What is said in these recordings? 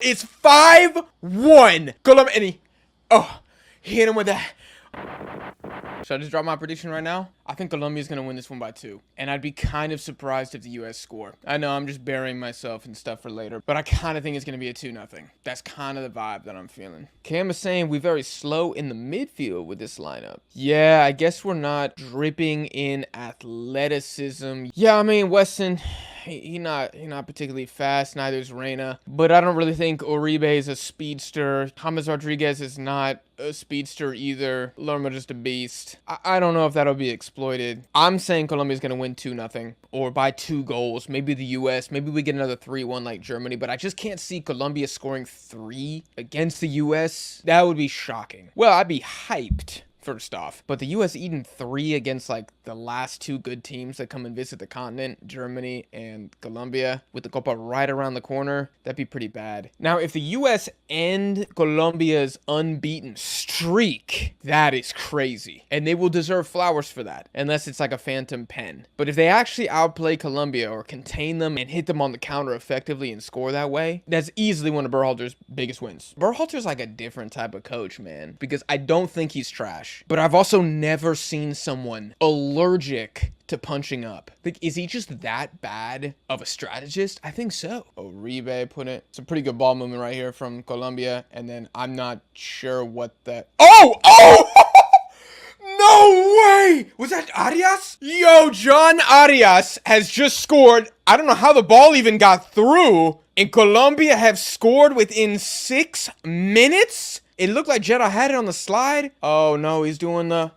It's 5-1. Colombia, and he hit him with that. Should I just drop my prediction right now? I think Colombia's going to win this one by 2. And I'd be kind of surprised if the U.S. score. I know I'm just burying myself and stuff for later, but I kind of think it's going to be a 2-0. That's kind of the vibe that I'm feeling. Cam is saying we're very slow in the midfield with this lineup. Yeah, I guess we're not dripping in athleticism. Yeah, I mean, Weston, he not particularly fast, neither is Reyna. But I don't really think Uribe is a speedster. James Rodriguez is not a speedster either. Lerma just a beast. I don't know if that'll be exploited. I'm saying Colombia's going to win 2-0 or by 2 goals. Maybe the U.S. Maybe we get another 3-1 like Germany, but I just can't see Colombia scoring 3 against the U.S. That would be shocking. Well, I'd be hyped. First off, but the U.S. eating 3 against like the last 2 good teams that come and visit the continent, Germany and Colombia, with the Copa right around the corner, that'd be pretty bad. Now, if the U.S. end Colombia's unbeaten streak, that is crazy, and they will deserve flowers for that, unless it's like a phantom pen. But if they actually outplay Colombia or contain them and hit them on the counter effectively and score that way, that's easily one of Berhalter's biggest wins. Berhalter's like a different type of coach, man, because I don't think he's trash. But I've also never seen someone allergic to punching up. Like, is he just that bad of a strategist? I think so. Uribe put it. It's a pretty good ball movement right here from Colombia. And then I'm not sure what that... Oh! No way! Was that Arias? Yo, John Arias has just scored. I don't know how the ball even got through. And Colombia have scored within 6 minutes? It looked like Jeddah had it on the slide. Oh, no, he's doing the...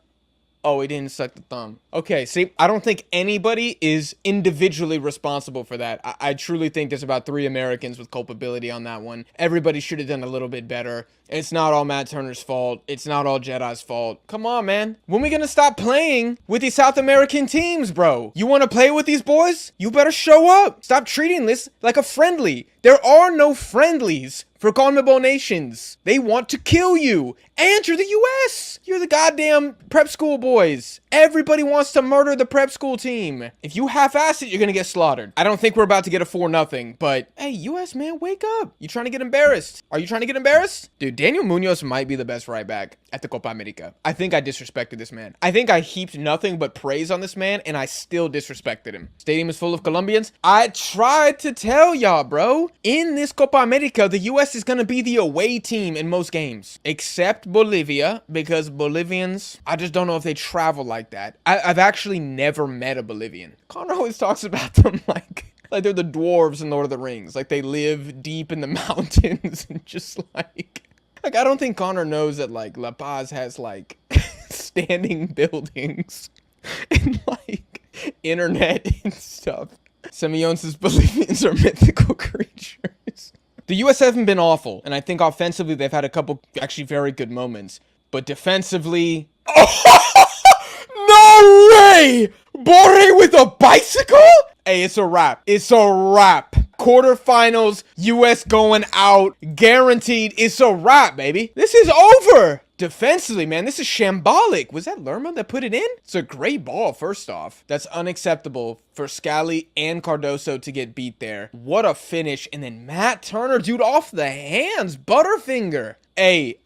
Oh, he didn't suck the thumb. Okay, see, I don't think anybody is individually responsible for that. I truly think there's about 3 Americans with culpability on that one. Everybody should have done a little bit better. It's not all Matt Turner's fault. It's not all Jeddah's fault. Come on, man. When are we gonna stop playing with these South American teams, bro? You want to play with these boys? You better show up. Stop treating this like a friendly. There are no friendlies for CONMEBOL nations. They want to kill you. And you're the U.S. You're the goddamn prep school boys. Everybody wants to murder the prep school team. If you half-ass it, you're going to get slaughtered. I don't think we're about to get a 4-0, but hey, U.S., man, wake up. You trying to get embarrassed? Are you trying to get embarrassed? Dude, Daniel Munoz might be the best right back at the Copa America. I think I disrespected this man. I think I heaped nothing but praise on this man, and I still disrespected him. Stadium is full of Colombians. I tried to tell y'all, bro. In this Copa America, the U.S. is going to be the away team in most games, except Bolivia, because Bolivians, I just don't know if they travel like that. I've actually never met a Bolivian. Connor always talks about them like they're the dwarves in Lord of the Rings. Like they live deep in the mountains and just like I don't think Connor knows that like La Paz has like standing buildings and like internet and stuff. Simeone says Bolivians are mythical creatures. The U.S. haven't been awful, and I think offensively they've had a couple actually very good moments. But defensively... No way! Borre with a bicycle? Hey, it's a wrap. It's a wrap. Quarterfinals, U.S. going out. Guaranteed. It's a wrap, baby. This is over. Defensively, man, this is shambolic. Was that Lerma that put it in? It's a great ball, first off. That's unacceptable for Scally and Cardoso to get beat there. What a finish. And then Matt Turner, dude, off the hands. Butterfinger. Hey.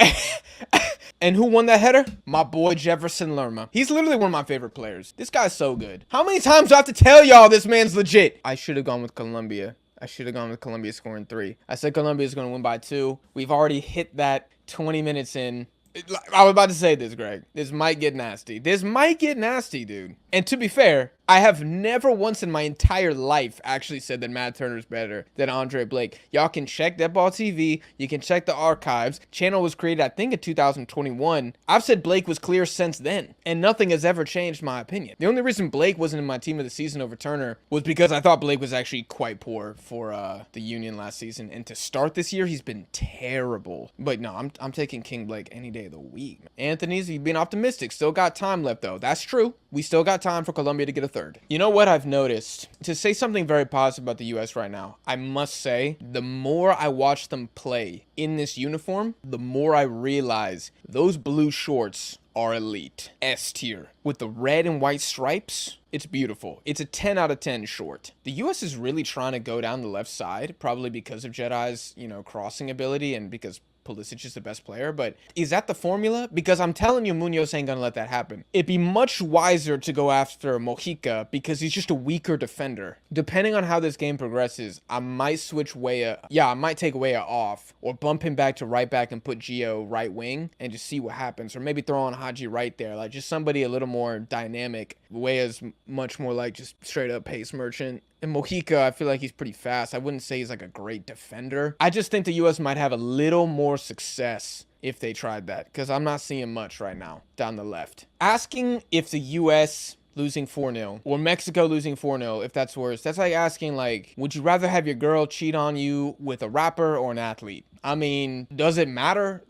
And who won that header? My boy Jefferson Lerma. He's literally one of my favorite players. This guy's so good. How many times do I have to tell y'all this man's legit? I should have gone with Colombia. I should have gone with Colombia scoring 3. I said Colombia is going to win by 2. We've already hit that 20 minutes in. I was about to say this, Greg. This might get nasty. This might get nasty, dude. And to be fair, I have never once in my entire life actually said that Matt Turner's better than Andre Blake. Y'all can check Dead Ball TV. You can check the archives. Channel was created, I think, in 2021. I've said Blake was clear since then, and nothing has ever changed my opinion. The only reason Blake wasn't in my team of the season over Turner was because I thought Blake was actually quite poor for the Union last season. And to start this year, he's been terrible. But no, I'm taking King Blake any day of the week. Anthony's, you've been optimistic. Still got time left, though. That's true. We still got time for Colombia to get a 3rd. You know what I've noticed? To say something very positive about the U.S. right now, I must say, the more I watch them play in this uniform, the more I realize those blue shorts are elite. S tier. With the red and white stripes, it's beautiful. It's a 10 out of 10 short. The US is really trying to go down the left side, probably because of Jedi's, crossing ability and because Pulisic is the best player, but is that the formula? Because I'm telling you, Munoz ain't gonna let that happen. It'd be much wiser to go after Mojica because he's just a weaker defender. Depending on how this game progresses, I might switch Weah. Yeah, I might take Weah off or bump him back to right back and put Gio right wing and just see what happens. Or maybe throw on Haji right there, like just somebody a little more dynamic. Weah's much more like just straight up pace merchant. And Mojica, I feel like he's pretty fast. I wouldn't say he's like a great defender. I just think the U.S. might have a little more success if they tried that, because I'm not seeing much right now down the left. Asking if the U.S. losing 4-0 or Mexico losing 4-0, if that's worse, that's like asking, like, would you rather have your girl cheat on you with a rapper or an athlete? I mean, does it matter?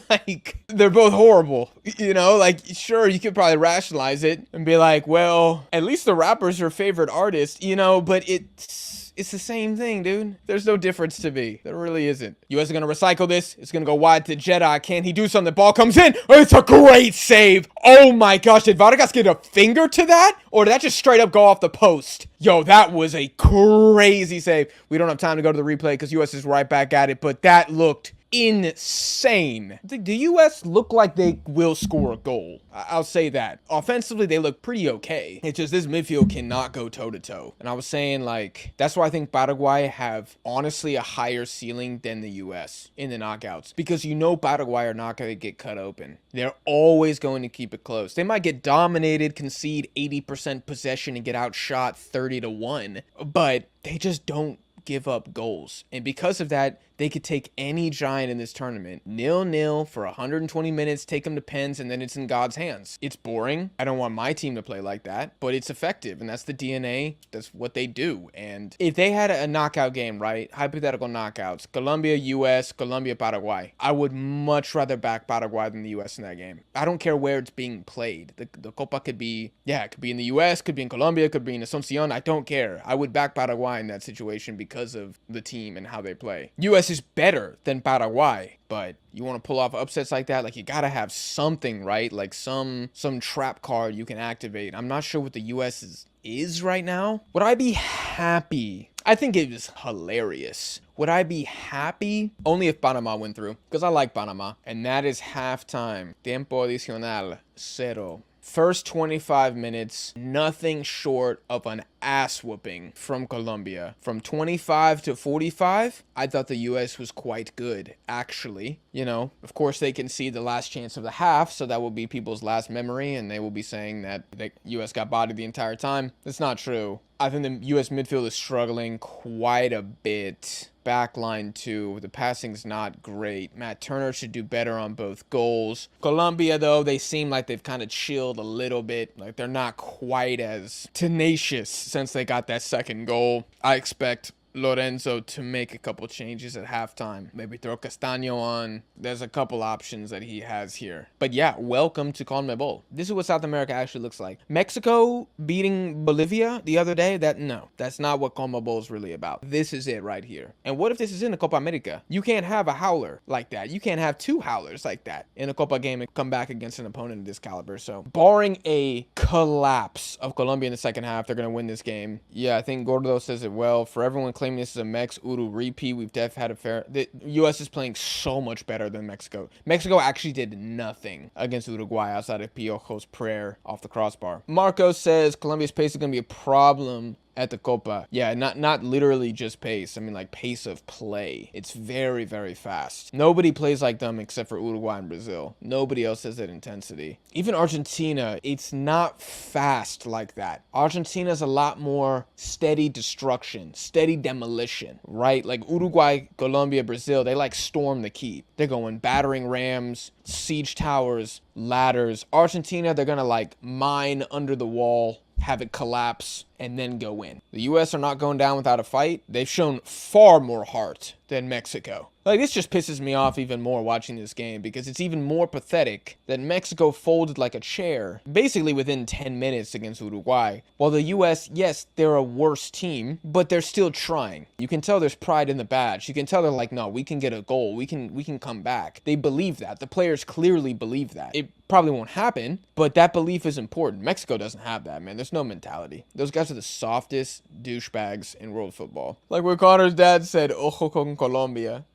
Like, they're both horrible, like, sure, you could probably rationalize it and be like, well, at least the rapper's her favorite artist, but it's the same thing, dude. There's no difference to me. There really isn't. US is going to recycle this. It's going to go wide to Jedi. Can he do something? Ball comes in. It's a great save. Oh my gosh. Did Vargas get a finger to that? Or did that just straight up go off the post? Yo, that was a crazy save. We don't have time to go to the replay because US is right back at it, but that looked insane. The U.S. look like they will score a goal. I'll say that. Offensively, they look pretty okay. It's just this midfield cannot go toe-to-toe. And I was saying, like, that's why I think Paraguay have, honestly, a higher ceiling than the U.S. in the knockouts. Because Paraguay are not going to get cut open. They're always going to keep it close. They might get dominated, concede 80% possession, and get outshot 30-1. But they just don't give up goals. And because of that, they could take any giant in this tournament. 0-0 for 120 minutes, take them to pens, and then it's in God's hands. It's boring. I don't want my team to play like that, but it's effective, and that's the DNA. That's what they do. And if they had a knockout game, right? Hypothetical knockouts. Colombia, US, Colombia, Paraguay. I would much rather back Paraguay than the US in that game. I don't care where it's being played. The Copa could be, it could be in the US, could be in Colombia, could be in Asuncion. I don't care. I would back Paraguay in that situation because of the team and how they play. US is better than Paraguay, but you want to pull off upsets like that, like you gotta have something, right? Like some trap card you can activate. I'm not sure what the US is right now. Would I be happy? I think it was hilarious. Would I be happy? Only if Panama went through, because I like Panama. And that is halftime. Tiempo adicional, 0. First 25 minutes, nothing short of an ass whooping from Colombia. From 25 to 45, I thought the U.S. was quite good, actually. Of course, they can see the last chance of the half, so that will be people's last memory, and they will be saying that the U.S. got bodied the entire time. That's not true. I think the U.S. midfield is struggling quite a bit. Backline too. The passing's not great. Matt Turner should do better on both goals. Colombia, though, they seem like they've kind of chilled a little bit. Like they're not quite as tenacious since they got that second goal. I expect Lorenzo to make a couple changes at halftime. Maybe throw Castaño on. There's a couple options that he has here. But yeah, welcome to CONMEBOL. This is what South America actually looks like. Mexico beating Bolivia the other day, that's not what CONMEBOL is really about. This is it right here. And what if this is in the Copa America? You can't have a howler like that. You can't have two howlers like that in a Copa game and come back against an opponent of this caliber. So barring a collapse of Colombia in the second half, they're going to win this game. Yeah, I think Gordo says it well. For everyone claiming this is a Mex-Uru repeat, we've definitely had a fair... The U.S. is playing so much better than Mexico. Mexico actually did nothing against Uruguay outside of Piojo's prayer off the crossbar. Marco says Colombia's pace is going to be a problem at the Copa. Yeah, not literally just pace. I mean, like pace of play. It's very, very fast. Nobody plays like them except for Uruguay and Brazil. Nobody else has that intensity. Even Argentina, it's not fast like that. Argentina's a lot more steady destruction, steady demolition, right? Like Uruguay, Colombia, Brazil, they like storm the keep. They're going battering rams, siege towers, ladders. Argentina, they're gonna like mine under the wall, have it collapse, and then go in. The U.S. are not going down without a fight. They've shown far more heart than Mexico. Like, this just pisses me off even more watching this game because it's even more pathetic that Mexico folded like a chair basically within 10 minutes against Uruguay. While the U.S., yes, they're a worse team, but they're still trying. You can tell there's pride in the badge. You can tell they're like, no, we can get a goal. We can come back. They believe that. The players clearly believe that. It Probably won't happen, but that belief is important. Mexico doesn't have that, man. There's no mentality. Those guys are the softest douchebags in world football. Like what Connor's dad said, ojo con Colombia.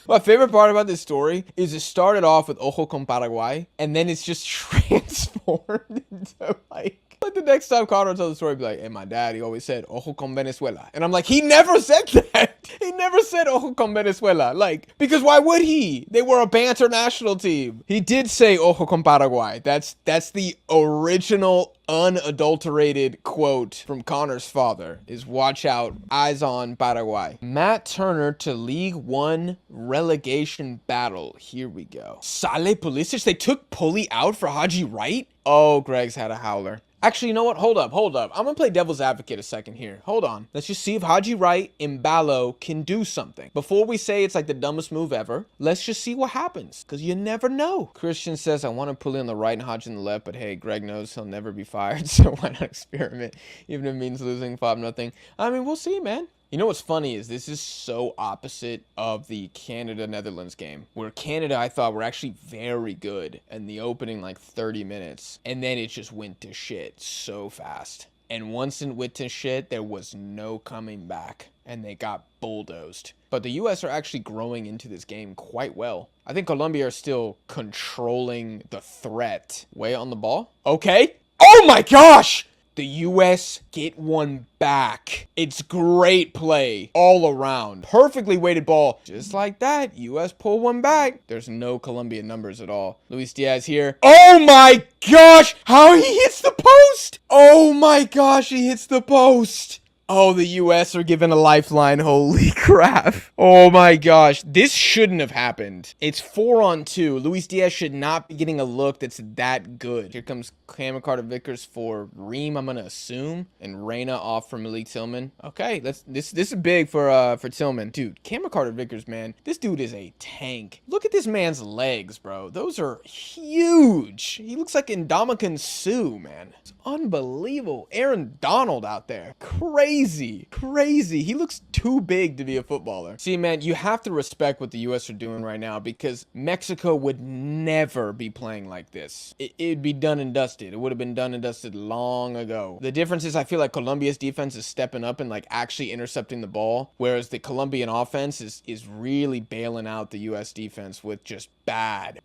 My favorite part about this story is it started off with ojo con Paraguay, and then it's just transformed into like the next time Connor tells the story, be like, hey, my dad, he always said, ojo con Venezuela. And I'm like, he never said that. He never said ojo con Venezuela. Like, because why would he? They were a banter national team. He did say ojo con Paraguay. That's the original unadulterated quote from Connor's father is watch out, eyes on Paraguay. Matt Turner to League One relegation battle. Here we go. Sale Pulisic. They took Pulley out for Haji Wright. Oh, Greg's had a howler. Actually, you know what? Hold up. I'm going to play devil's advocate a second here. Hold on. Let's just see if Haji Wright and Ballo can do something. Before we say it's like the dumbest move ever, let's just see what happens. Because you never know. Christian says, I want to pull in the right and Haji on the left, but hey, Greg knows he'll never be fired, so why not experiment? Even if it means losing 5-0. I mean, we'll see, man. You know what's funny is this is so opposite of the Canada-Netherlands game, where Canada, I thought, were actually very good in the opening, like, 30 minutes. And then it just went to shit so fast. And once it went to shit, there was no coming back. And they got bulldozed. But the U.S. are actually growing into this game quite well. I think Colombia are still controlling the threat. Way on the ball. Okay. Oh my gosh! The U.S. get one back. It's great play all around. Perfectly weighted ball. Just like that, U.S. pull one back. There's no Colombian numbers at all. Luis Diaz here. Oh my gosh! How he hits the post! Oh my gosh, he hits the post! Oh, the U.S. are given a lifeline. Holy crap. Oh my gosh. This shouldn't have happened. It's 4-on-2. Luis Diaz should not be getting a look that's that good. Here comes Cameron Carter-Vickers for Reem, I'm going to assume. And Reyna off for Malik Tillman. Okay, this is big for Tillman. Dude, Cameron Carter-Vickers, man. This dude is a tank. Look at this man's legs, bro. Those are huge. He looks like Ndamukong Suh, man. It's unbelievable. Aaron Donald out there. Crazy. He looks too big to be a footballer. See, man, you have to respect what the U.S. are doing right now because Mexico would never be playing like this. It'd be done and dusted. It would have been done and dusted long ago. The difference is I feel like Colombia's defense is stepping up and like actually intercepting the ball, whereas the Colombian offense is really bailing out the U.S. defense with just bad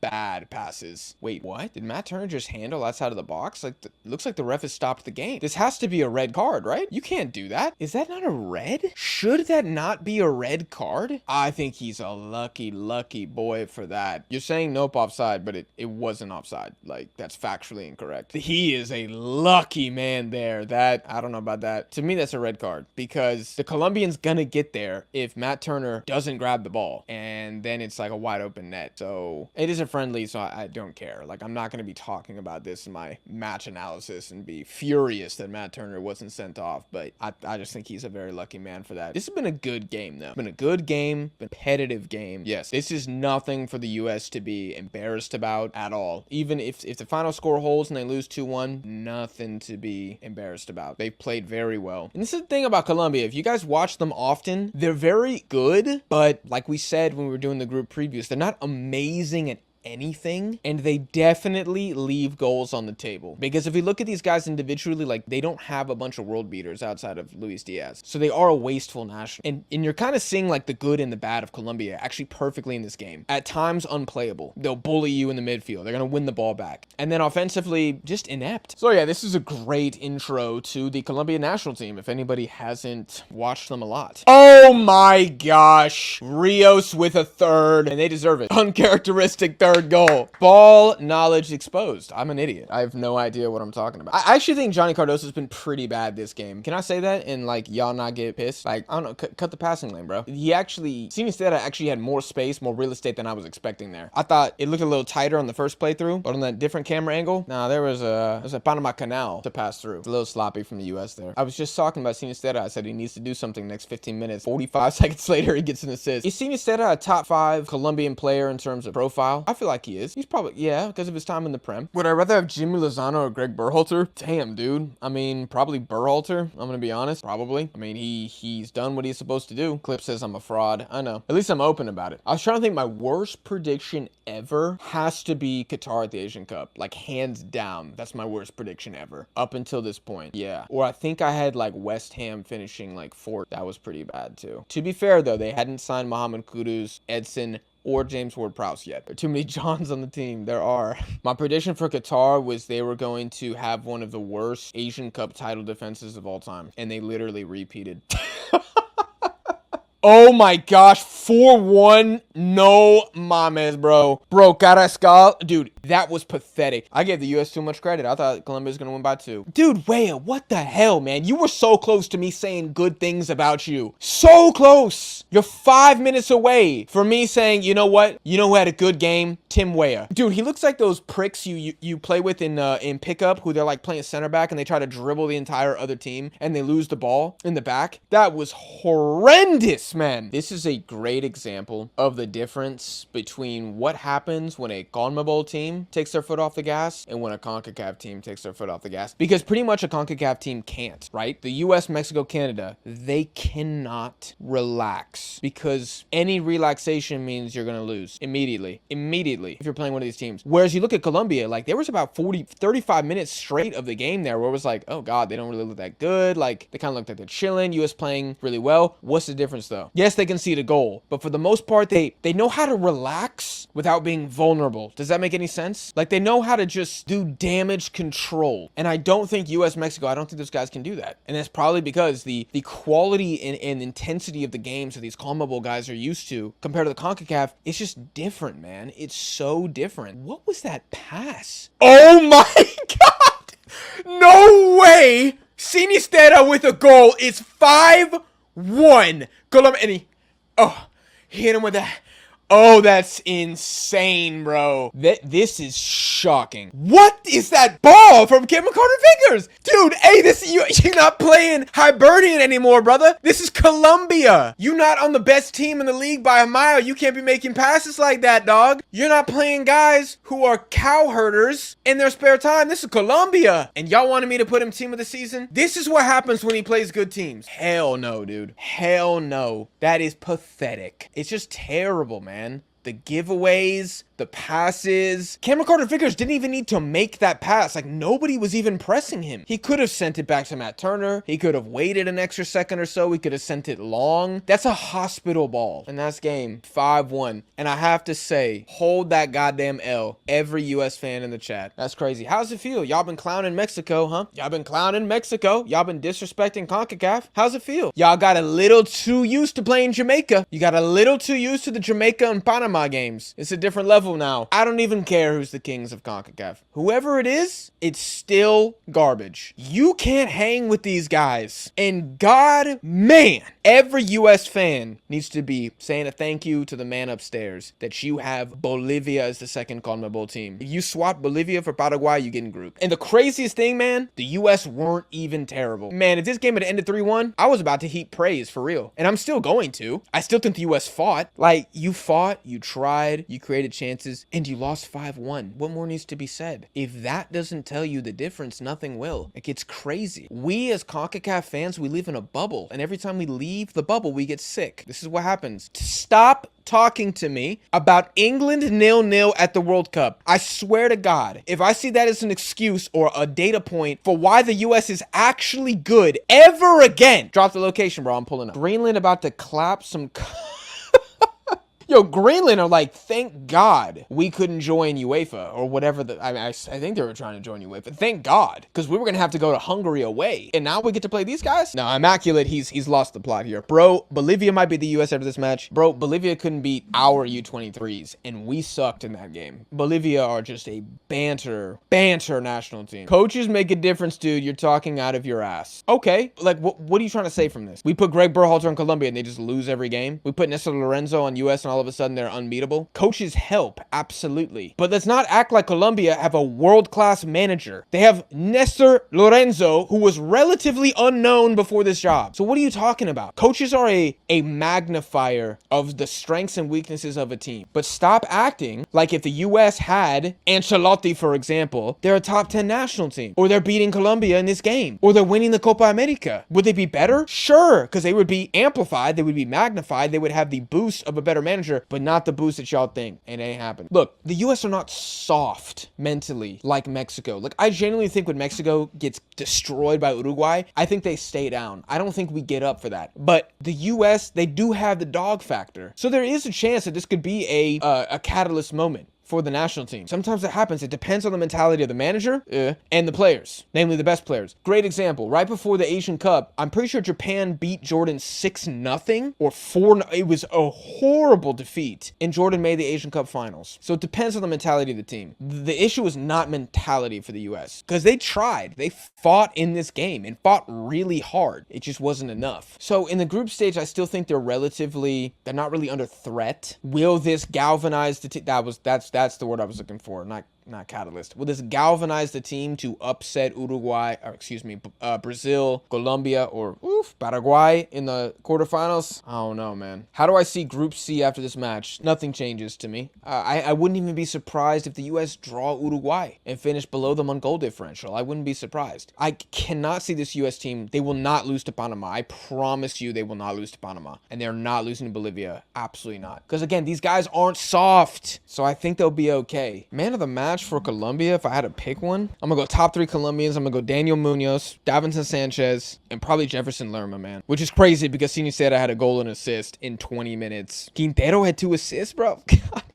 passes. Wait, what? Did Matt Turner just handle outside of the box? Like, looks like the ref has stopped the game. This has to be a red card, right? You can't do that. Is that not a red? Should that not be a red card? I think he's a lucky boy for that. You're saying nope offside, but it wasn't offside. Like, that's factually incorrect. He is a lucky man there. That, I don't know about that. To me, that's a red card because the Colombian's gonna get there if Matt Turner doesn't grab the ball. And then it's like a wide open net. So it is a friendly, so I don't care. Like, I'm not gonna be talking about this in my match analysis and be furious that Matt Turner wasn't sent off. But I just think he's a very lucky man for that. This has been a good game, though. It's been a good game, competitive game. Yes, this is nothing for the U.S. to be embarrassed about at all. Even if the final score holds and they lose 2-1, nothing to be embarrassed about. They played very well. And this is the thing about Colombia. If you guys watch them often, they're very good, but like we said when we were doing the group previews, they're not amazing at anything, and they definitely leave goals on the table. Because if we look at these guys individually, like, they don't have a bunch of world beaters outside of Luis Diaz. So they are a wasteful national. And you're kind of seeing, like, the good and the bad of Colombia actually perfectly in this game. At times, unplayable. They'll bully you in the midfield. They're going to win the ball back. And then offensively, just inept. So yeah, this is a great intro to the Colombian national team, if anybody hasn't watched them a lot. Oh my gosh. Rios with a third, and they deserve it. Uncharacteristic third goal. Ball knowledge exposed. I'm an idiot. I have no idea what I'm talking about. I actually think Johnny Cardoso's been pretty bad this game. Can I say that and like y'all not get pissed? Like, I don't know, cut the passing lane, bro. He actually, Sinistera actually had more space, more real estate than I was expecting there. I thought it looked a little tighter on the first playthrough, but on that different camera angle, nah, there's a Panama Canal to pass through. It's a little sloppy from the U.S. there. I was just talking about Sinistera. I said he needs to do something next 15 minutes. 45 seconds later, he gets an assist. Is Sinistera a top 5 Colombian player in terms of profile? I feel feel like he is. He's probably, yeah, because of his time in the Prem. Would I rather have Jimmy Lozano or Greg Berhalter? Damn, dude. I mean, probably Berhalter. I'm going to be honest. Probably. I mean, he's done what he's supposed to do. Clip says I'm a fraud. I know. At least I'm open about it. I was trying to think my worst prediction ever has to be Qatar at the Asian Cup. Like, hands down. That's my worst prediction ever. Up until this point. Yeah. Or I think I had, like, West Ham finishing, like, fourth. That was pretty bad, too. To be fair, though, they hadn't signed Mohamed Kudus, Edson, or James Ward-Prowse yet. There are too many Johns on the team. There are. My prediction for Qatar was they were going to have one of the worst Asian Cup title defenses of all time. And they literally repeated. Oh my gosh, 4-1, no mames, bro. Bro, Carrascal, dude, that was pathetic. I gave the U.S. too much credit. I thought Colombia was going to win by 2. Dude, Wea, what the hell, man? You were so close to me saying good things about you. So close. You're 5 minutes away from me saying, you know what? You know who had a good game? Tim Weah. Dude, he looks like those pricks you play with in pickup who they're like playing center back and they try to dribble the entire other team and they lose the ball in the back. That was horrendous, man. This is a great example of the difference between what happens when a CONMEBOL team takes their foot off the gas and when a CONCACAF team takes their foot off the gas. Because pretty much a CONCACAF team can't, right? The US, Mexico, Canada, they cannot relax because any relaxation means you're going to lose immediately. If you're playing one of these teams. Whereas you look at Colombia, like there was about 35 minutes straight of the game there where it was like, oh God, they don't really look that good. Like they kind of look like they're chilling. US playing really well. What's the difference though? Yes, they concede a goal, but for the most part, they know how to relax without being vulnerable. Does that make any sense? Like they know how to just do damage control. And I don't think US, Mexico, I don't think those guys can do that. And that's probably because the quality and intensity of the games that these CONMEBOL guys are used to compared to the CONCACAF, it's just different, man. It's so different. What was that pass? Oh my God! No way! Sinistera with a goal. It's 5-1. Colombia, and he hit him with that. Oh, that's insane, bro. This is shocking. What is that ball from Kim Carter-Vickers? Dude, hey, you're not playing Hibernian anymore, brother. This is Colombia. You're not on the best team in the league by a mile. You can't be making passes like that, dog. You're not playing guys who are cow herders in their spare time. This is Colombia. And y'all wanted me to put him team of the season? This is what happens when he plays good teams. Hell no, dude. Hell no. That is pathetic. It's just terrible, man. The giveaways, the passes. Cameron Carter-Vickers didn't even need to make that pass. Like, nobody was even pressing him. He could have sent it back to Matt Turner. He could have waited an extra second or so. He could have sent it long. That's a hospital ball. And that's game 5-1. And I have to say, hold that goddamn L. Every U.S. fan in the chat. That's crazy. How's it feel? Y'all been clowning Mexico, huh? Y'all been clowning Mexico. Y'all been disrespecting CONCACAF. How's it feel? Y'all got a little too used to playing Jamaica. You got a little too used to the Jamaica and Panama games. It's a different level now. I don't even care who's the kings of CONCACAF. Whoever it is, it's still garbage. You can't hang with these guys. And God, man, every U.S. fan needs to be saying a thank you to the man upstairs that you have Bolivia as the second CONMEBOL team. If you swap Bolivia for Paraguay, you get in group. And the craziest thing, man, the U.S. weren't even terrible. Man, if this game had ended 3-1, I was about to heap praise for real. And I'm still going to. I still think the U.S. fought. Like, you fought, you tried, you created chances, and you lost 5-1. What more needs to be said? If that doesn't tell you the difference, nothing will. Like, it's crazy. We as CONCACAF fans, we live in a bubble, and every time we leave the bubble, we get sick. This is what happens. Stop talking to me about England 0-0 at the World Cup. I swear to God, if I see that as an excuse or a data point for why the U.S. is actually good ever again, drop the location, bro. I'm pulling up. Greenland about to clap some... Yo, Greenland are like, thank God we couldn't join UEFA or whatever. I think they were trying to join UEFA. Thank God, because we were gonna have to go to Hungary away, and now we get to play these guys. No, Immaculate. He's lost the plot here, bro. Bolivia might be the U.S. after this match, bro. Bolivia couldn't beat our U23s, and we sucked in that game. Bolivia are just a banter national team. Coaches make a difference, dude. You're talking out of your ass. Okay, like what are you trying to say from this? We put Greg Berhalter in Colombia, and they just lose every game. We put Nestor Lorenzo on U.S. and all of a sudden they're unbeatable. Coaches help, absolutely. But let's not act like Colombia have a world-class manager. They have Nestor Lorenzo, who was relatively unknown before this job. So what are you talking about? Coaches are a magnifier of the strengths and weaknesses of a team. But stop acting like if the U.S. had Ancelotti, for example, they're a top 10 national team, or they're beating Colombia in this game, or they're winning the Copa America. Would they be better? Sure, because they would be amplified, they would be magnified, they would have the boost of a better manager, but not the boost that y'all think. It ain't happening. Look, the U.S. are not soft mentally like Mexico. Like, I genuinely think when Mexico gets destroyed by Uruguay, I think they stay down. I don't think we get up for that. But the U.S., they do have the dog factor. So there is a chance that this could be a catalyst moment for the national team. Sometimes it happens. It depends on the mentality of the manager and the players, namely the best players. Great example. Right before the Asian Cup, I'm pretty sure Japan beat Jordan 6-0 or 4. It was a horrible defeat, and Jordan made the Asian Cup finals. So it depends on the mentality of the team. The issue is not mentality for the U.S. because they tried. They fought in this game and fought really hard. It just wasn't enough. So in the group stage, I still think they're not really under threat. Will this galvanize the team? That's the word I was looking for, not catalyst. Will this galvanize the team to upset Brazil, Colombia, or Paraguay in the quarterfinals? I don't know, man. How do I see Group C after this match? Nothing changes to me. I wouldn't even be surprised if the U.S. draw Uruguay and finish below them on goal differential. I wouldn't be surprised. I cannot see this U.S. team. They will not lose to Panama. I promise you they will not lose to Panama. And they're not losing to Bolivia. Absolutely not. Because again, these guys aren't soft. So I think they'll be okay. Man of the match for Colombia, if I had to pick one, I'm gonna go top 3 Colombians. I'm gonna go Daniel Munoz, Davinson Sanchez, and probably Jefferson Lerma, man. Which is crazy because Sinistera had a goal and assist in 20 minutes. Quintero had 2 assists, bro.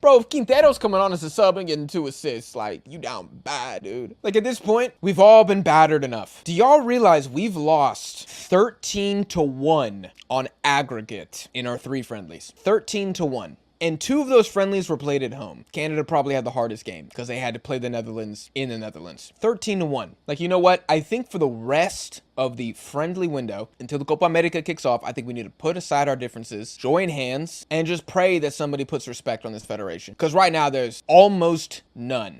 Bro, if Quintero's coming on as a sub and getting 2 assists, like, you down bad, dude. Like, at this point, we've all been battered enough. Do y'all realize we've lost 13-1 on aggregate in our 3 friendlies? 13-1. And 2 of those friendlies were played at home. Canada probably had the hardest game because they had to play the Netherlands in the Netherlands. 13-1. Like, you know what? I think for the rest of the friendly window until the Copa America kicks off, I think we need to put aside our differences, join hands, and just pray that somebody puts respect on this federation. Because right now there's almost none.